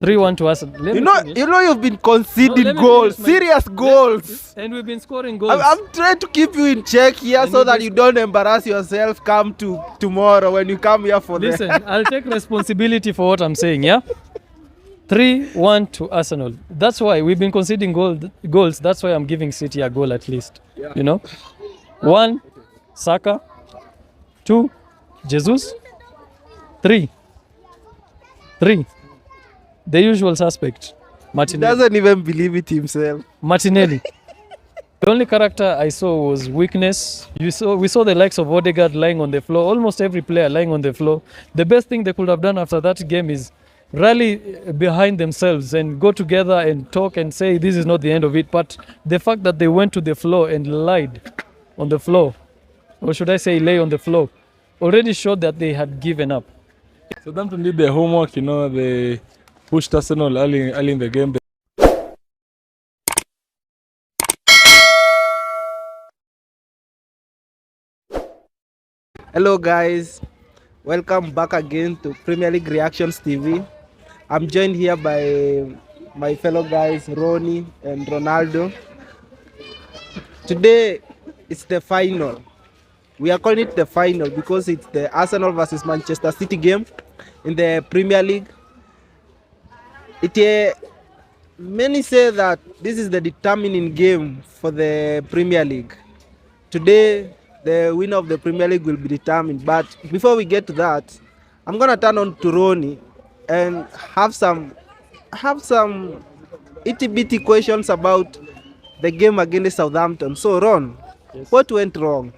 3-1 to us. You've been conceding goals, serious goals. And we've been scoring goals. I'm trying to keep you in check here so that you don't embarrass yourself come to tomorrow when you come here for Listen, I'll take responsibility for what I'm saying, yeah? 3-1 to Arsenal. That's why we've been conceding goals. That's why I'm giving City a goal at least. Yeah. You know? 1, Saka. 2, Jesus. 3. The usual suspect, Martinelli. He doesn't even believe it himself. Martinelli. The only character I saw was weakness. We saw the likes of Odegaard lying on the floor. Almost every player lying on the floor. The best thing they could have done after that game is rally behind themselves and go together and talk and say this is not the end of it. But the fact that they went to the floor and lied on the floor, or should I say lay on the floor, already showed that they had given up. Southampton did their homework, they pushed Arsenal early in the game. Hello guys, welcome back again to Premier League Reactions TV. I'm joined here by my fellow guys Ronnie and Ronaldo. Today it's the final. We are calling it the final because it's the Arsenal versus Manchester City game in the Premier League. Many say that this is the determining game for the Premier League. Today, the winner of the Premier League will be determined. But before we get to that, I'm gonna turn on to Ronnie and have some itty bitty questions about the game against Southampton. So Ron, yes. What went wrong?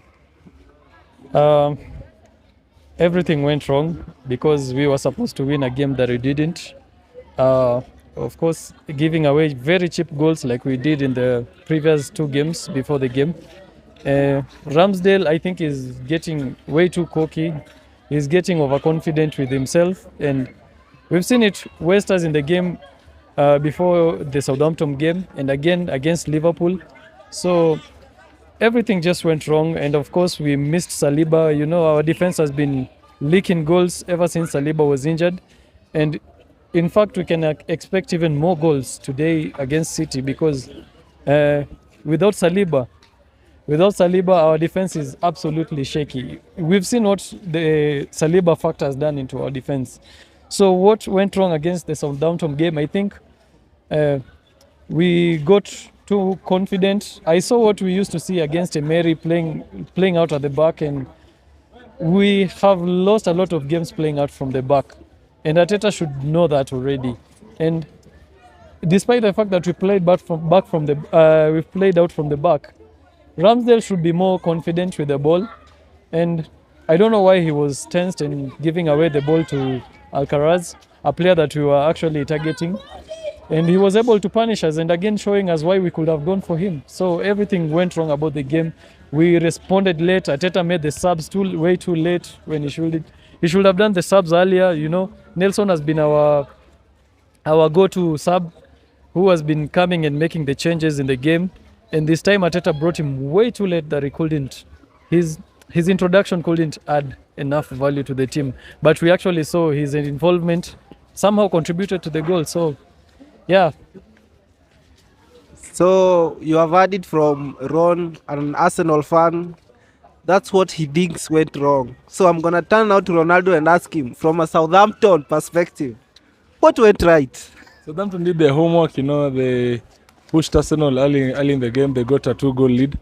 Everything went wrong because we were supposed to win a game that we didn't. Of course, giving away very cheap goals like we did in the previous 2 games before the game. Ramsdale, I think, is getting way too cocky. He's getting overconfident with himself, and we've seen it waste us in the game before the Southampton game and again against Liverpool. So everything just went wrong, and of course we missed Saliba. Our defense has been leaking goals ever since Saliba was injured, and in fact we can expect even more goals today against City because without Saliba, our defense is absolutely shaky. We've seen what the Saliba factor has done into our defense. So what went wrong against the Southampton game? I think we got too confident. I saw what we used to see against Emery playing out at the back, and we have lost a lot of games playing out from the back. And Arteta should know that already. And despite the fact that we played out from the back, Ramsdale should be more confident with the ball. And I don't know why he was tensed and giving away the ball to Alcaraz, a player that we were actually targeting. And he was able to punish us and again showing us why we could have gone for him. So everything went wrong about the game. We responded late. Arteta made the subs way too late when he should have done the subs earlier. Nelson has been our go-to sub who has been coming and making the changes in the game. And this time Arteta brought him way too late that he couldn't. His introduction couldn't add enough value to the team. But we actually saw his involvement somehow contributed to the goal. So, yeah. So you have heard it from Ron, an Arsenal fan. That's what he thinks went wrong. So I'm going to turn now to Ronaldo and ask him, from a Southampton perspective, what went right? Southampton did their homework, they pushed Arsenal early in the game. They got a 2-goal lead.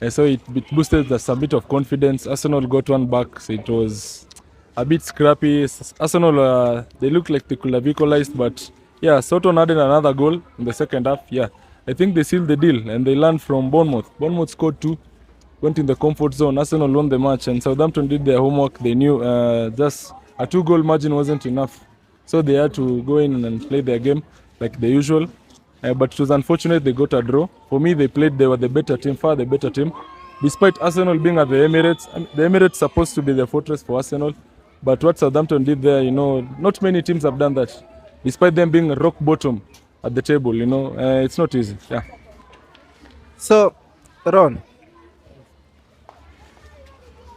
So it boosted us a bit of confidence. Arsenal got one back, so it was a bit scrappy. Arsenal, they looked like they could have equalized, but yeah, Southampton added another goal in the second half. Yeah, I think they sealed the deal and they learned from Bournemouth. Bournemouth scored 2. Went in the comfort zone. Arsenal won the match, and Southampton did their homework. They knew just a 2-goal margin wasn't enough, so they had to go in and play their game like the usual. But it was unfortunate they got a draw. For me, they were the better team, far the better team. Despite Arsenal being at the Emirates, the Emirates supposed to be the fortress for Arsenal, but what Southampton did there, not many teams have done that. Despite them being rock bottom at the table, it's not easy. Yeah. So, Ron,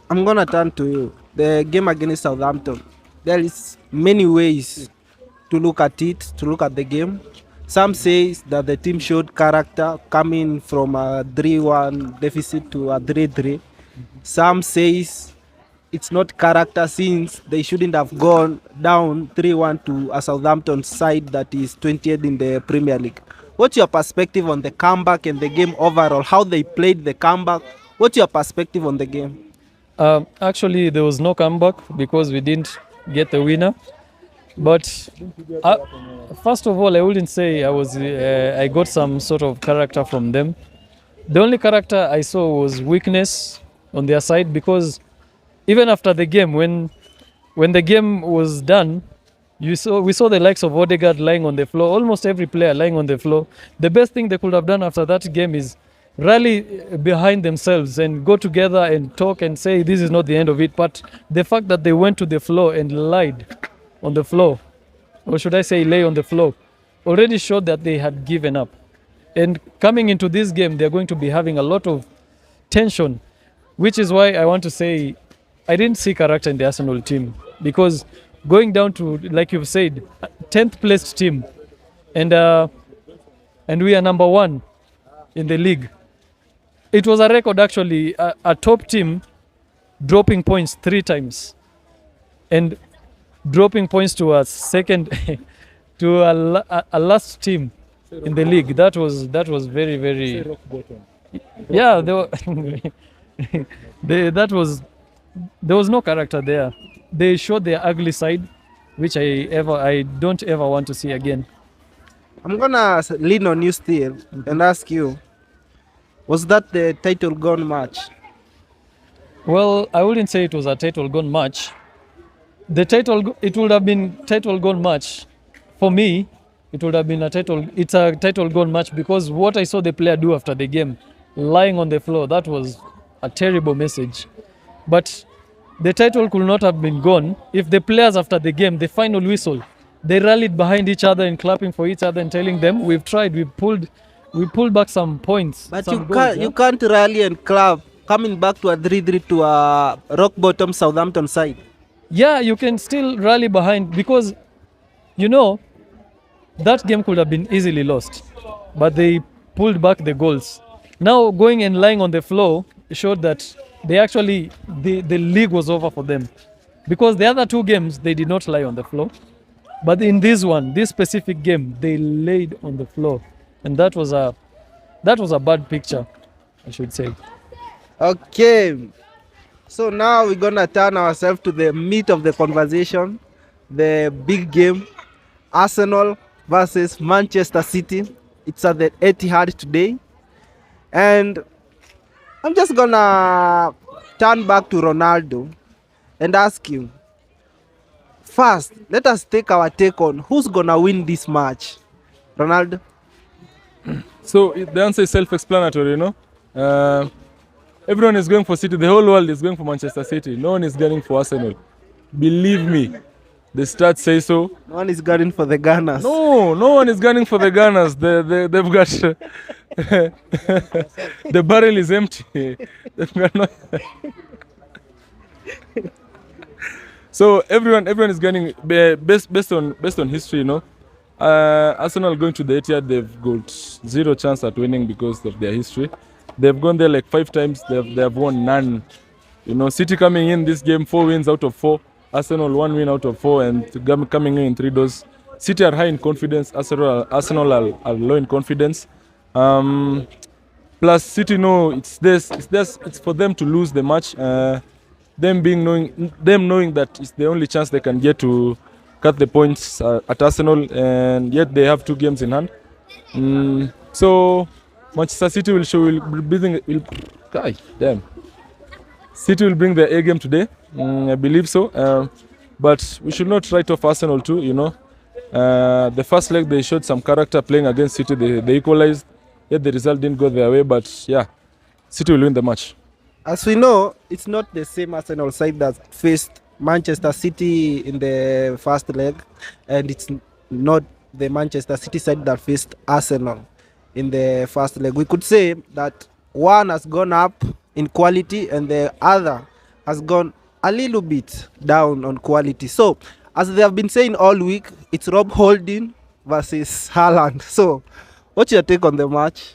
I'm going to turn to you. The game against Southampton, there is many ways to look at it, to look at the game. Some say that the team showed character coming from a 3-1 deficit to a 3-3. Some says it's not character since they shouldn't have gone down 3-1 to a Southampton side that is 20th in the Premier League. What's your perspective on the comeback and the game overall? How they played the comeback? What's your perspective on the game? Actually, there was no comeback because we didn't get the winner. But first of all, I wouldn't say I got some sort of character from them. The only character I saw was weakness on their side, because even after the game, when the game was done, we saw the likes of Odegaard lying on the floor, almost every player lying on the floor. The best thing they could have done after that game is rally behind themselves and go together and talk and say this is not the end of it. But the fact that they went to the floor and lied on the floor, or should I say lay on the floor, already showed that they had given up. And coming into this game, they're going to be having a lot of tension, which is why I want to say I didn't see character in the Arsenal team, because going down to, like you've said, 10th placed team, and we are number 1 in the league. It was a record actually, a top team dropping points 3 times, and dropping points to a second to a last team in the league. That was very, very, yeah, there was no character there. They showed their ugly side, which I don't ever want to see again. I'm gonna lean on you still and ask you, was that the title gone match? Well, I wouldn't say it was a title gone match. It would have been title gone match. For me, it would have been it's a title gone match, because what I saw the player do after the game, lying on the floor, that was a terrible message. But the title could not have been gone if the players after the game, the final whistle, they rallied behind each other and clapping for each other and telling them, we've tried, we pulled back some points. But some you goals, can't, you can't rally and clap coming back to a 3-3 to a rock bottom Southampton side. Yeah, you can still rally behind, because that game could have been easily lost, but they pulled back the goals. Now going and lying on the floor showed that they actually the league was over for them, because the other 2 games they did not lie on the floor, but in this specific game, they laid on the floor, and that was a bad picture, I should say. Okay, so now we're gonna turn ourselves to the meat of the conversation, the big game, Arsenal versus Manchester City. It's at the Etihad today, and I'm just gonna turn back to Ronaldo and ask you, first, let us take our take on who's gonna win this match. Ronaldo? So the answer is self-explanatory, everyone is going for City. The whole world is going for Manchester City. No one is gunning for Arsenal. Believe me, the stats say so. No one is gunning for the Gunners. No one is gunning for the Gunners. They've got the barrel is empty. They've got no. So everyone is gunning based on history, Arsenal going to the Etihad, they've got 0 chance at winning because of their history. They've gone there like 5 times. They have won none. City coming in this game 4 wins out of 4. Arsenal 1 win out of 4, and coming in 3 doors. City are high in confidence. Arsenal are low in confidence. Plus City know it's for them to lose the match. Them knowing that it's the only chance they can get to cut the points at Arsenal, and yet they have 2 games in hand. So Manchester City City will bring their A game today. I believe so. But we should not write off Arsenal too. The first leg they showed some character playing against City. They equalized. Yet the result didn't go their way. But yeah, City will win the match. As we know, it's not the same Arsenal side that faced Manchester City in the first leg, and it's not the Manchester City side that faced Arsenal in the first leg. We could say that one has gone up in quality and the other has gone a little bit down on quality. So as they have been saying all week, it's Rob Holding versus Haaland. So, what's your take on the match?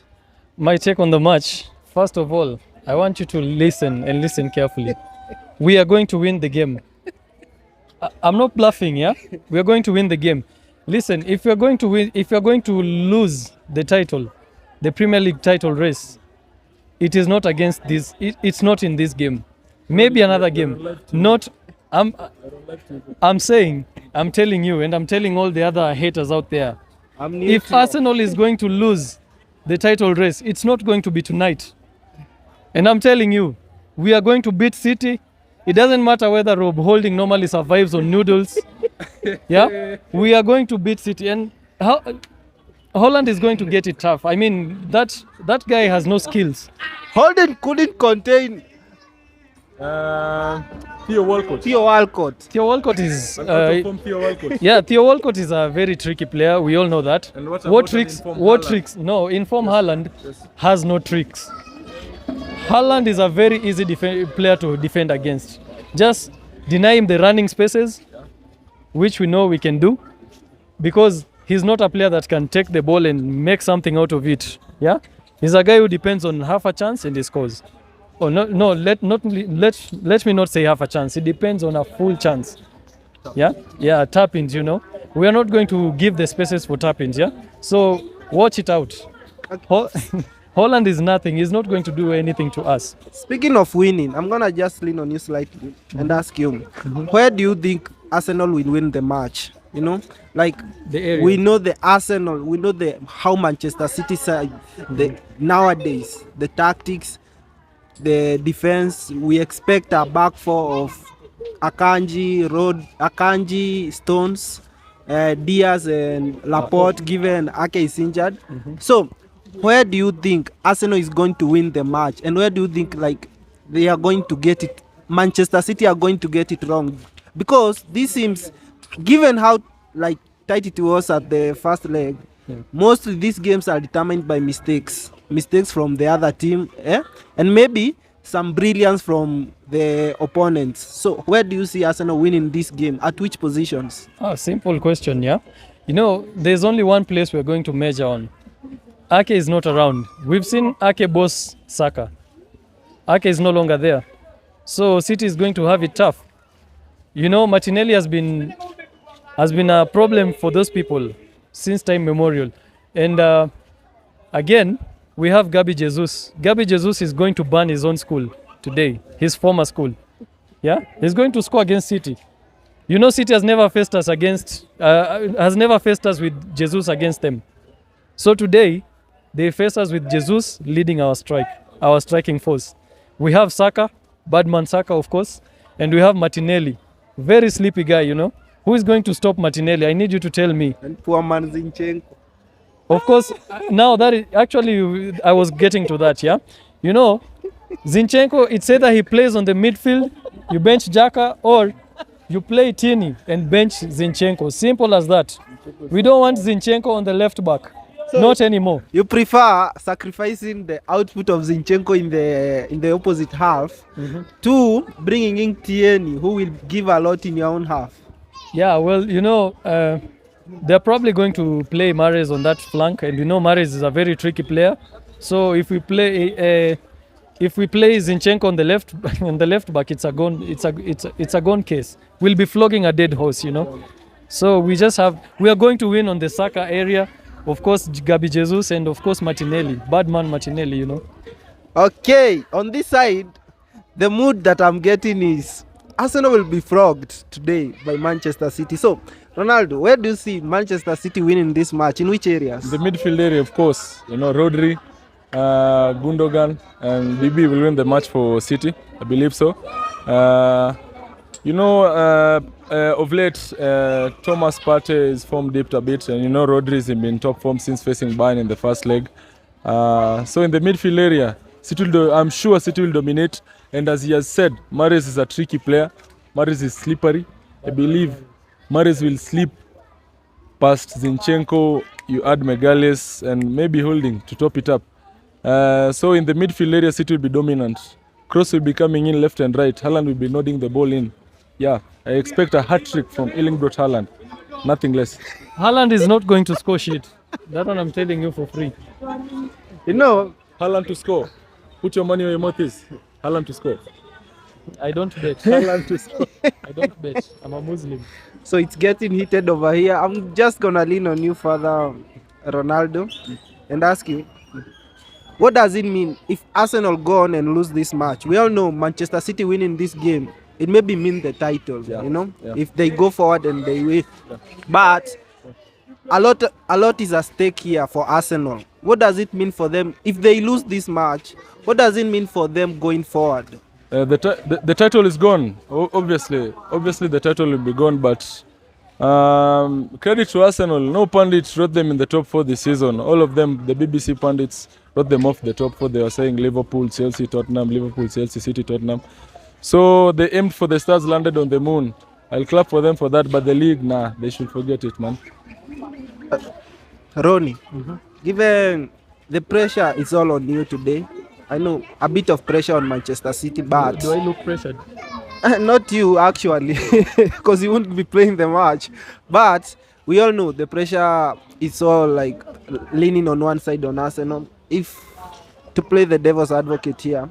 My take on the match, first of all, I want you to listen and listen carefully. We are going to win the game. I'm not bluffing, yeah? We are going to win the game. Listen, if you're going to win, if you're going to lose the title, the Premier League title race, it is not against this. It's not in this game. Maybe another game. Not. I'm saying. I'm telling you, and I'm telling all the other haters out there. If Arsenal is going to lose the title race, it's not going to be tonight. And I'm telling you, we are going to beat City. It doesn't matter whether Rob Holding normally survives on noodles. Yeah, we are going to beat City, and Holland is going to get it tough. I mean, that guy has no skills. Holding couldn't contain Theo Walcott. Theo Walcott. Theo Walcott is Theo Walcott. yeah, Theo Walcott is a very tricky player. We all know that. And what What about tricks? an informed What Haaland? tricks? No, inform Haaland has no tricks. Haaland is a very easy player to defend against. Just deny him the running spaces, which we know we can do, because he's not a player that can take the ball and make something out of it. Yeah, he's a guy who depends on half a chance and he scores. Oh no, let me not say half a chance. It depends on a full chance. Yeah, tap-ins. You know, we are not going to give the spaces for tap-ins. Yeah, so watch it out. Holland is nothing. He's not going to do anything to us. Speaking of winning, I'm gonna just lean on you slightly and ask you, where do you think Arsenal will win the match? You know, like The area. we know the Arsenal, we know the how Manchester City side, the nowadays, the tactics, the defense. We expect a back four of Akanji, Stones, Diaz, and Laporte. Given Ake is injured, so where do you think Arsenal is going to win the match, and where do you think like they are going to get it? Manchester City are going to get it wrong, because this seems, given how like tight it was at the first leg, mostly these games are determined by mistakes from the other team, and maybe some brilliance from the opponents. So where do you see Arsenal winning this game? At which positions? Simple question, yeah. You know, there's only one place we're going to measure on. Ake is not around. We've seen Ake boss Saka. Ake is no longer there. So City is going to have it tough. You know, Martinelli has been a problem for those people since time memorial. And again, we have Gabi Jesus. Gabi Jesus is going to burn his own school today, his former school. Yeah, he's going to score against City. You know, City has never faced us with Jesus against them. So today, they face us with Jesus leading our striking force. We have Saka, Badman Saka, of course, and we have Martinelli, very sleepy guy, you know. Who is going to stop Martinelli? I need you to tell me. And poor man Zinchenko. Of course, now that is, actually, I was getting to that, yeah. You know, Zinchenko, it's either he plays on the midfield, you bench Xhaka, or you play Tini and bench Zinchenko. Simple as that. We don't want Zinchenko on the left back. So not anymore. You prefer sacrificing the output of Zinchenko in the opposite half to bringing in Tierney, who will give a lot in your own half. Yeah, well, you know, they're probably going to play Mahrez on that flank, and you know Mahrez is a very tricky player. So if we play Zinchenko on the left back, it's a gone case. We'll be flogging a dead horse, you know. So we are going to win on the Saka area. Of course, Gabi Jesus, and of course Martinelli, bad man Martinelli, you know. Okay, on this side, the mood that I'm getting is Arsenal will be flogged today by Manchester City. So, Ronaldo, where do you see Manchester City winning this match? In which areas? The midfield area, of course. You know, Rodri, Gundogan, and BB will win the match for City. I believe so. You know, of late, Thomas Partey is form dipped a bit, and you know Rodri has been in top form since facing Bayern in the first leg. So in the midfield area, I'm sure City will dominate. And as he has said, Mahrez is a tricky player. Mahrez is slippery. I believe Mahrez will slip past Zinchenko. You add Megales and maybe Holding to top it up. So in the midfield area, City will be dominant. Cross will be coming in left and right. Haaland will be nodding the ball in. Yeah, I expect a hat trick from Erling Brot Haaland. Nothing less. Haaland is not going to score shit. That one I'm telling you for free. You know, Haaland to score. Put your money where your mouth is. Haaland to score. I don't bet. Haaland to score. I don't bet. I'm a Muslim. so it's getting heated over here. I'm just gonna lean on you further, Ronaldo, and ask you, what does it mean if Arsenal go on and lose this match? We all know Manchester City winning this game, it maybe mean the title, Yeah, you know, yeah. if they go forward and they win. But a lot is at stake here for Arsenal. What does it mean for them if they lose this match? What does it mean for them going forward? The title is gone. Obviously the title will be gone. But credit to Arsenal. No pundit wrote them in the top 4 this season. All of them, the BBC pundits, wrote them off the top 4. They were saying Liverpool, Chelsea, Tottenham, Liverpool, Chelsea, City, Tottenham. So they aimed for the stars, landed on the moon. I'll clap for them for that. But the league, nah, they should forget it, man. Ronnie, given the pressure is all on you today, I know a bit of pressure on Manchester City, but Do I look pressured? not you actually, because you won't be playing the match. But we all know the pressure is all like leaning on one side on Arsenal. If to play the devil's advocate here,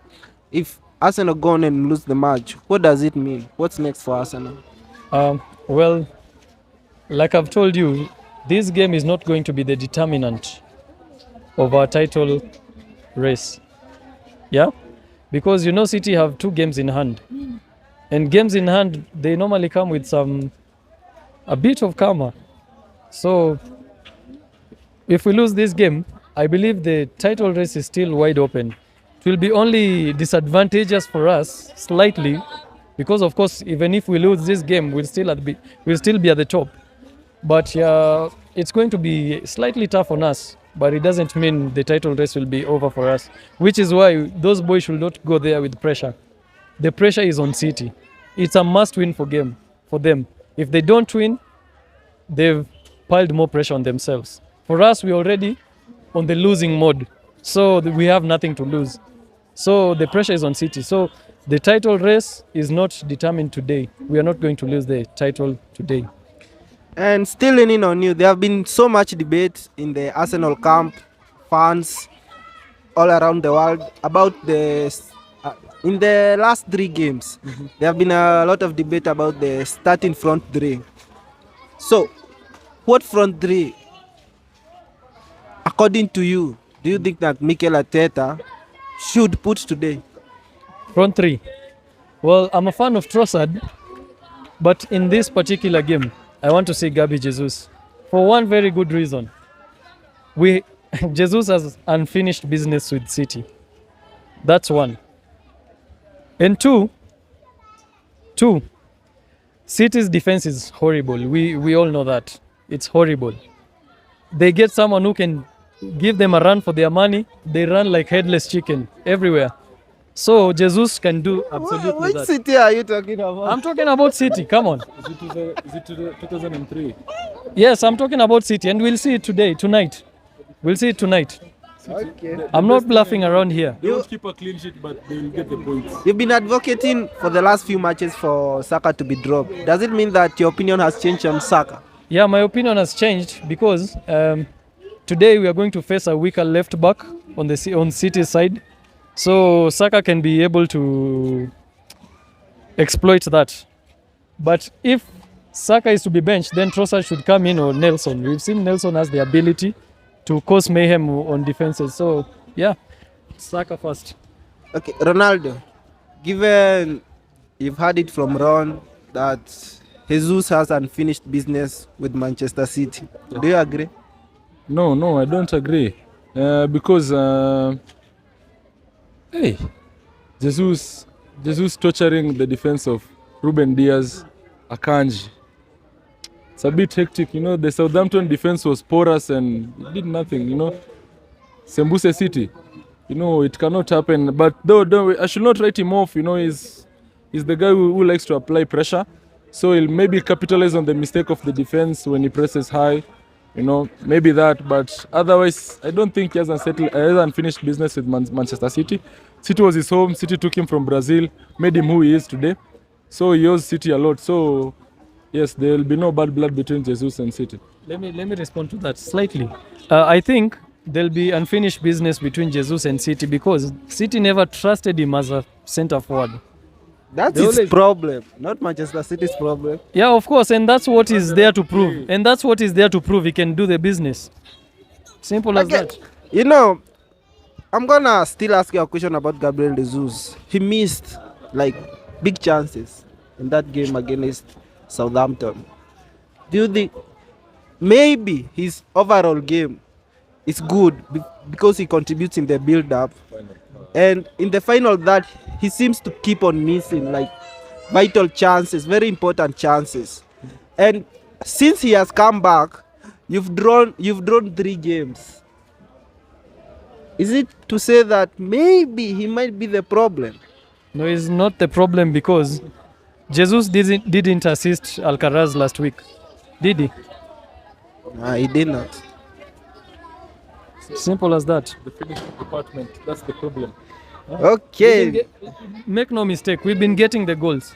if Arsenal go on and lose the match, what does it mean? What's next for Arsenal? Well, like I've told you, this game is not going to be the determinant of our title race. Yeah? Because you know City have 2 games in hand. And games in hand, they normally come with a bit of karma. So if we lose this game, I believe the title race is still wide open. It will be only disadvantageous for us slightly, because of course, even if we lose this game, we'll still be at the top. But it's going to be slightly tough on us. But it doesn't mean the title race will be over for us, which is why those boys should not go there with pressure. The pressure is on City. It's a must-win for them. If they don't win, they've piled more pressure on themselves. For us, we're already on the losing mode, so we have nothing to lose. So the pressure is on City. So the title race is not determined today. We are not going to lose the title today. And still leaning on you, there have been so much debate in the Arsenal camp, fans all around the world about in the last 3 games. There have been a lot of debate about the starting front 3. So, what front 3, according to you, do you think that Mikel Arteta should put today? Front 3. Well, I'm a fan of Trossard, but in this particular game, I want to see Gabi Jesus for one very good reason. Jesus has unfinished business with City. That's one. And two, City's defense is horrible. We all know that. It's horrible. They get someone who can give them a run for their money. They run like headless chicken everywhere. So Jesus can do absolutely Which that. city are you talking about? I'm talking about City. Come on. Is it to the 2003? Yes, I'm talking about City, and we'll see it tonight. We'll see it tonight. Okay. I'm not bluffing around here. They won't keep a clean sheet, but they will get the points. You've been advocating for the last few matches for Saka to be dropped. Does it mean that your opinion has changed on Saka? Yeah, my opinion has changed because today we are going to face a weaker left back on City's side. So Saka can be able to exploit that. But if Saka is to be benched, then Trossard should come in, or Nelson. We've seen Nelson has the ability to cause mayhem on defenses. So yeah, Saka first. Okay, Ronaldo, given you've heard it from Ron that Jesus has unfinished business with Manchester City, do you agree? No, I don't agree. Because hey, Jesus torturing the defense of Ruben Diaz, Akanji. It's a bit hectic, you know. The Southampton defense was porous and it did nothing, you know. Sembuse City, you know, it cannot happen. But though I should not write him off, you know. He's the guy who likes to apply pressure. So he'll maybe capitalize on the mistake of the defense when he presses high, you know, maybe that. But otherwise, I don't think he has unfinished business with Manchester City. City was his home. City took him from Brazil, made him who he is today. So he owes City a lot. So yes, there will be no bad blood between Jesus and City. Let me respond to that slightly. I think there'll be unfinished business between Jesus and City because City never trusted him as a centre forward. That's They his always- problem, not Manchester City's problem. Yeah, of course, and that's what he's there to prove. And that's what he's there to prove. He can do the business. Simple as Okay, that. you know, I'm gonna still ask you a question about Gabriel Jesus. He missed like big chances in that game against Southampton. Do you think maybe his overall game is good because he contributes in the build-up, and in the final that he seems to keep on missing like vital chances, very important chances. And since he has come back, you've drawn 3 games. Is it to say that maybe he might be the problem? No, it's not the problem because Jesus didn't assist Alcaraz last week. Did he? He did not. Simple as that. The finishing department, that's the problem. Okay. Make no mistake, we've been getting the goals.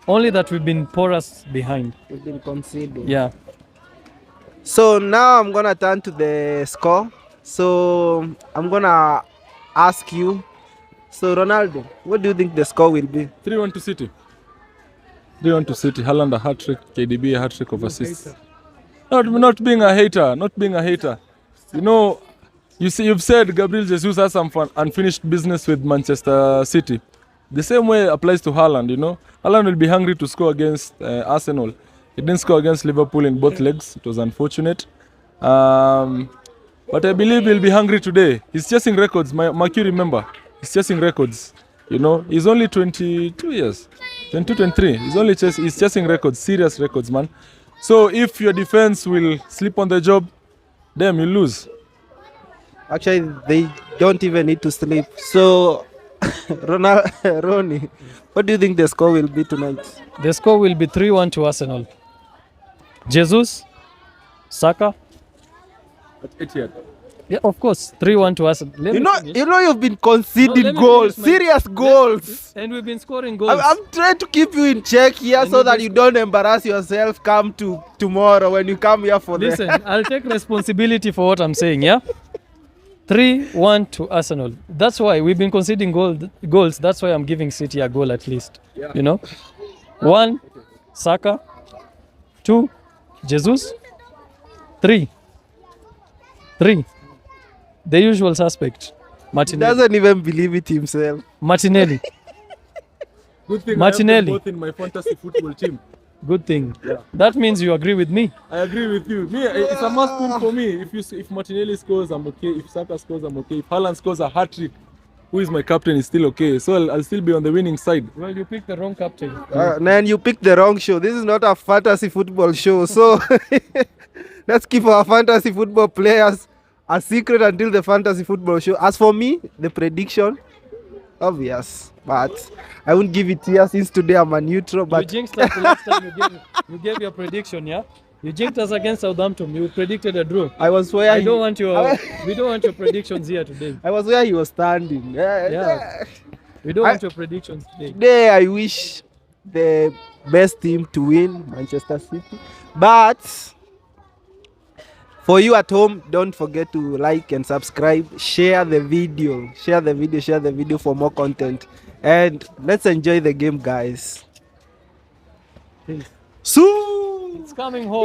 Only that we've been porous behind. We've been conceding. Yeah. So now I'm gonna turn to the score. So I'm gonna ask you. So Ronaldo, what do you think the score will be? 3-1 to City. 3-1 to City. Haaland a hat-trick, KDB a hat-trick of assists. Not being a hater, not being a hater. You know, you see, you've said Gabriel Jesus has some unfinished business with Manchester City. The same way applies to Haaland, you know. Haaland will be hungry to score against Arsenal. He didn't score against Liverpool in both legs. It was unfortunate. But I believe he'll be hungry today. He's chasing records. Mercury, remember, he's chasing records. You know, he's only 22 years. 22, 23. He's chasing records, serious records, man. So if your defense will sleep on the job, then you lose. Actually, they don't even need to sleep. So Ronnie, what do you think the score will be tonight? The score will be 3-1 to Arsenal. Jesus, Saka. At Etihad. Yeah, of course, 3-1 to Arsenal. Let me finish. You've been conceding let me goals, finish my- serious goals. And we've been scoring goals. I'm trying to keep you in check here And so you that just- you don't embarrass yourself come to tomorrow when you come here for Listen, I'll take responsibility for what I'm saying, yeah? 3-1 to Arsenal. That's why we've been conceding goals. That's why I'm giving City a goal at least. Yeah. You know? 1, Saka. 2, Jesus. 3. The usual suspect. He Martinelli. doesn't even believe it himself. Martinelli. Good thing Martinelli. I have them both in my fantasy football team. Good thing. Yeah. That means you agree with me. I agree with you. Me, it's a must win for me. If Martinelli scores, I'm okay. If Saka scores, I'm okay. If Haaland scores a hat-trick, who is my captain, is still okay. So I'll still be on the winning side. Well, you picked the wrong captain. Man, you picked the wrong show. This is not a fantasy football show. So let's keep our fantasy football players a secret until the fantasy football show. As for me, the prediction, obvious. But I won't give it here since today I'm a neutral. You But jinxed us the last time you gave your prediction, yeah? You jinxed us against Southampton. You predicted a draw. I was where We don't want your predictions here today. I was where he was standing. Yeah. We don't want your predictions today. Today I wish the best team to win, Manchester City. But for you at home, don't forget to like and subscribe. Share the video for more content. And let's enjoy the game, guys. Peace. Soon! It's coming home.